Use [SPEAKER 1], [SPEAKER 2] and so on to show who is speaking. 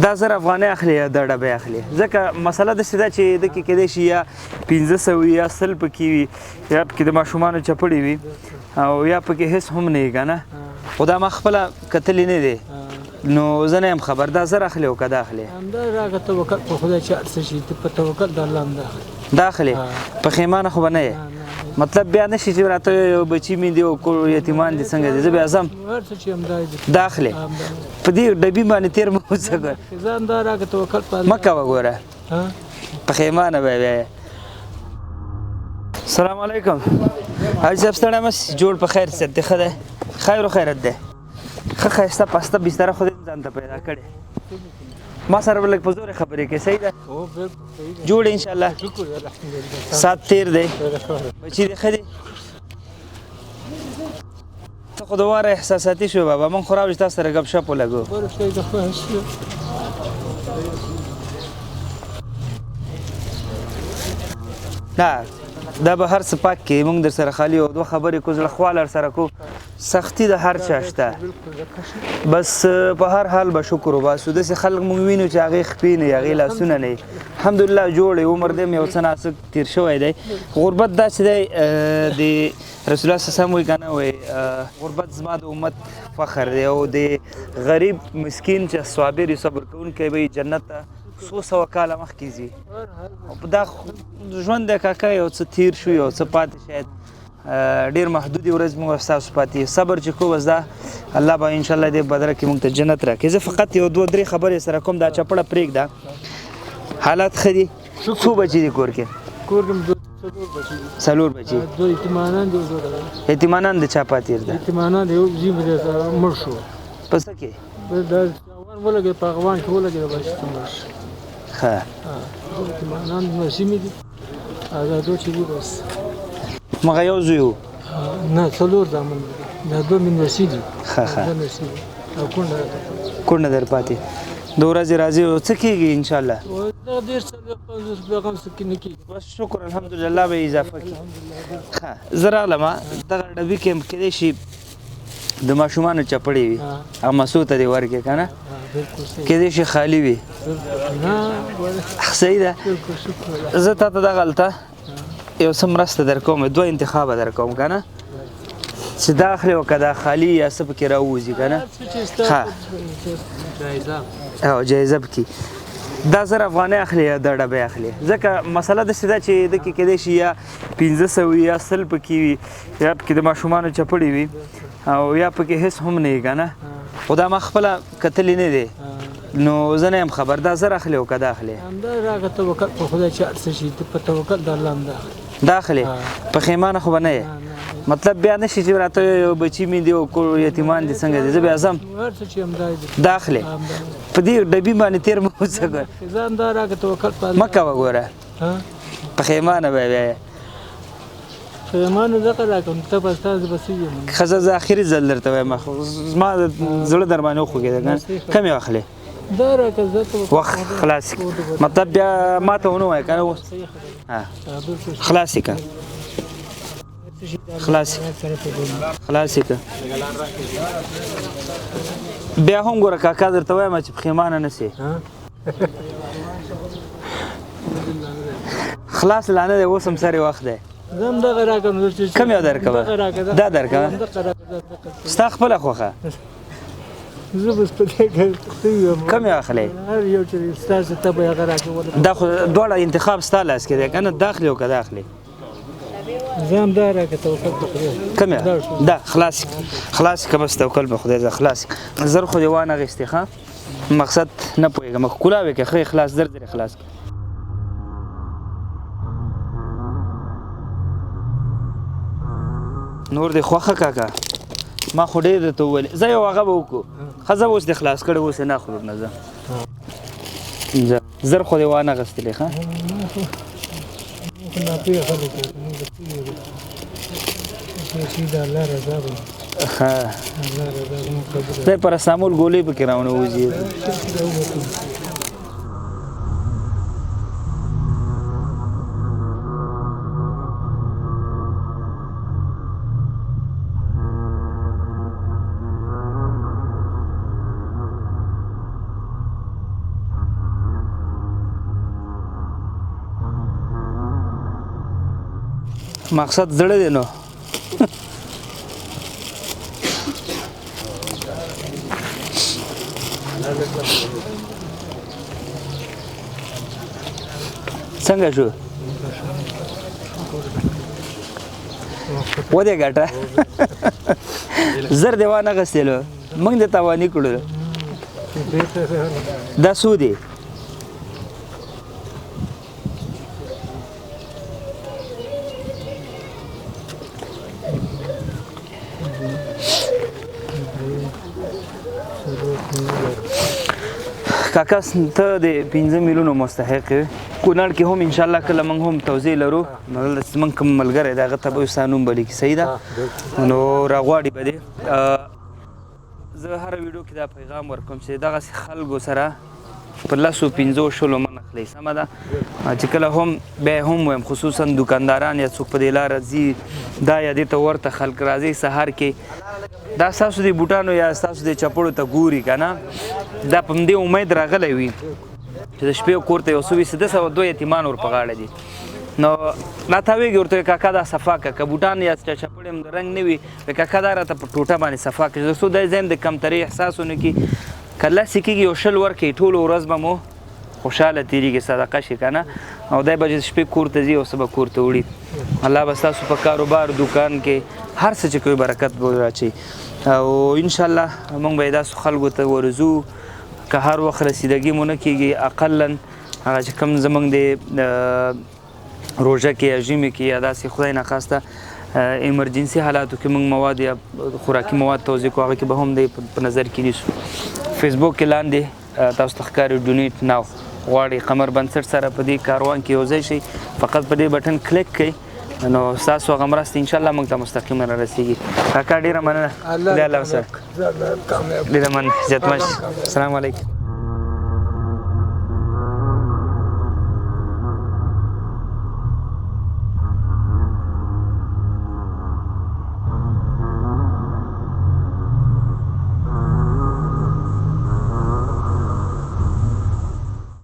[SPEAKER 1] دا 1000 افغانۍ اخلي یا د ډبې اخلي ځکه مسله داسې ده چې د کې کېدای شي یا 1500 وي یا 100 پکې وي یا پکې د ماشومانو چپړې وي او یا پکې هېڅ هم نه وي که نه خو دا ما خپله کتلې نه دی نو زه نه یم خبر دا 1000 اخلي او که دا اخلي
[SPEAKER 2] همدا راکړه توکل په خدای چې هر څه شي په توکل د الله هم دا اخلي
[SPEAKER 1] دا اخلي پښیمانه خو به نه یې مطلب بیا نشي چې راته یو بچي مې دی او یتیمان دي څنګه دي زه بیا ځم
[SPEAKER 2] هر څه چې همدا دي
[SPEAKER 1] دا اخلي په دې ډبي باندې تېر مه اوسه ګوره
[SPEAKER 2] زه همدا راکړه توکل په الله
[SPEAKER 1] مه کوه ګوره پښیمانه به بیا السلام علیکم حاجي صاحب ستړی مه جوړ په خیر صحت دی ښه دی خیر و خیرت دی ښه ښایسته پاسته بستره خو دې ځان ته پیدا کړې ما سره به لږ په زورې خبرې کوې صحیح ده جوړ انشاءالله سات تېر دی بچي دې ښه دي ته خو د واره احساساتي شوې بابا موږ خو راوړي تاسو سره ګپ شپ ولګو نه دا به هر څه پاک کې موږ در سره خالي او دوه خبرې کو زړه خوال هر سره کو سختی د هر چا شته بس په هر حال به شکر وباسو داسې خلک موږ وینو چې هغې خپې نه وي هغې لاسونه نه وي الحمدلله جوړ یې عمر دی یو څه ناڅه تېر شوی دی غربت داسې دی د رسول الله صلی الله علیه وسلم وایي که نه وایي غربت زما د امت فخر دی او د غریب مسکین چې صابر صبر کوونکی به جنت ته څو سوه کاله مخکې ځي دا ژوند دی کاکا یو څه تېر شو یو څه پاتې شاید ډېر محدودې ورځې موږ ستاسو پاتې صبر چې کوو بس دا الله به انشاءالله دې بدره کې موږ ته جنت راکړي زه فقط یو دوه درې خبرې سره کوم دا چپړه پرېږده حالات ښه دي څو بچي دي کور کې
[SPEAKER 2] کور کې
[SPEAKER 1] څلور بچي
[SPEAKER 2] دوه یتیمانان دي
[SPEAKER 1] یتیمانان د چا پاتې دي
[SPEAKER 2] یتیمانان د یو ځي مړ شو
[SPEAKER 1] په څه کې
[SPEAKER 2] دا ولګېد په افغان کې ولګېد بس مړ شو
[SPEAKER 1] ښه
[SPEAKER 2] یتیمانان نسیمې دي ازادو چې دي بس
[SPEAKER 1] مغه یو زوی و
[SPEAKER 2] نه څلور زامن دا دوه مینوسي دي
[SPEAKER 1] ښه ښه
[SPEAKER 2] او
[SPEAKER 1] کونډه در پاتې د ورځې راځي او څه کېږي انشاءالله
[SPEAKER 2] دا ډېر څه 50 پیغام څه کې نه کېږي
[SPEAKER 1] بس شکر الحمدلله به اضافه کړي ښه زه راغلم دغه ډبي کې کېدای شي د ماشومانو چپړې وي او مسو ته دې ورکړې که نه کېدای شي خالي وي صحیح ده زه تا ته دغه هلته یو څه مرسته در کوم دوه انتخابه در کوم که نه چې دا اخلي او که دا خالي یا څه پکې راووځي که نه ښه او جایزه پکې دا 1000 افغانۍ اخلي یا د ډبې اخلي ځکه مسله داسې ده چې د کې کېدای شي یا 1500 وي یا 100 پکې وي یا پکې د ماشومانو چپړې وي او یا پکې هېڅ هم نه وي که نه خو دا ما خپله کتلې نه دی نو زه نه یم خبر دا 1000 اخلي او که دا اخلي
[SPEAKER 2] همدا راکړه توکل په خدای چې هر څه شي په توکل د الله هم دا اخلي
[SPEAKER 1] دا اخلي پښیمانه خو به نه یې مطلب بیا نشي چې راته یو بچي مې دی او یتیمان دي څنګه دي زه بیا ځم
[SPEAKER 2] هر څه چې همدا دي
[SPEAKER 1] دا اخلي په دې ډبي باندې تېر مه اوسه ګوره
[SPEAKER 2] زه همدا راکړه توکل په الله
[SPEAKER 1] مه کوه ګوره پښیمانه به بیا
[SPEAKER 2] پښیمانه دغه راکړم ته به ستا زه به څه یم
[SPEAKER 1] ښځه زه آخري ځل درته وایم زما زړه در باندې وخوږېده کم یې واخلې
[SPEAKER 2] دا راکړه زه ته
[SPEAKER 1] وخت خلاص مطلب بیا ما ته ونه وایه که نه اوس خلاص یې که خلاص یې که بیا هم ګوره کاکا درته وایم چې پښیمانه نه سې خلاص لا نه دی اوس هم سر وخت دی
[SPEAKER 2] زه هم دغه راکړم
[SPEAKER 1] کم یو درکوه دا درکوه ستا خپله خوښه
[SPEAKER 2] زه بس په دې کې
[SPEAKER 1] کم یې اخلې
[SPEAKER 2] هر یو چې ستاسو ته به هغه راکړم
[SPEAKER 1] دا خو دواړه انتخاب ستا لاس کې دی که نه دا اخلي او که دا اخلي
[SPEAKER 2] زه هم دا راکړه توکل په خدای
[SPEAKER 1] کم یې دا خلاص که بس توکل په خدای زه خلاص زر خو دې وانغېستې ښه مقصد نه پوهېږم ښکلا وې که ښه خلاص در درې خلاص نور دې خوښه کاکا ما خو ډېر درته وویل زه یو هغه به وکړو ښه زه اوس دې خلاص کړی اوس یې نه اخلو نه زه زر خو دې وانغېستلې ښه ښه دی پرستامول ګولۍ پکې راونهوځي مقصد زړه دی نو څنګه شو و دې ګټه زر دی وانه غستلو موږ د تاواني کړو دا څو دی کاکا ته د 15 میلیونو مستحق کونړ کې هم انشاءالله کله موږ هم توضیح لرو موږ کوم ملګری دی هغه ته به ستا نوم به لیکي صحیح ده نو راغواړي به دې زه هره ویډیو کې دا پیغام ورکوم چې دغسې خلکو سره په 10-15 من اخلئ سمه ده چې کله هم بیا هم وایم خصوصا دکانداران یا څوک په دې لاره ځي دا یا دې ته ورته خلک راځي سهار کې دا ستاسو د بوټانو یا ستاسو د چپړو ته ګوري که نه دا په همدې امید راغلی وي چې د شپې کور ته یو څه وي 2 یتیمان ور په غاړه دي نو راتاویږي ورته کاکا دا صفا که که بوټان یا چپړې هم د رنګ نه وي کاکا دا راته په ټوټه باندې صفا کړي تر څو دا ذهن د کمترۍ احساس ونه کړي که لاسې کېږي یو 100 ورکړي ټوله ورځ به مو خوشحاله تېرېږي صدقه شي که نه او دی به چې شپې کور ته ځي او څه به کور ته وړي الله به ستاسو په کاروبار دوکان کې هر څه چې کوي برکت به راچوي او انشاءالله موږ به یې داسې خلکو ته ورځو که هر وخت رسیدګي مو نه کېږي اقلا هغه چې کوم زموږ د روژه کې یا ژمي کې یا داسې خدای ناخواسته ایمرجنسي حالاتو کې موږ مواد یا خوراکي مواد توضیح کوو هغه کې به هم دی په نظر کې نیسو فیسبوک کې لاندې تاسو ته ښکاري ډونیټ ناو غواړئ قمر بنسټ سره په دې کاروان کې یوځای شئ فقط په دې بټن کلیک کړئ نو ستاسو هغه مرسته انشاءالله موږ ته مستقیما رارسیږي کاکا ډېره مننه خدای الله وسره ډېره مننه عزتمن السلام علیکم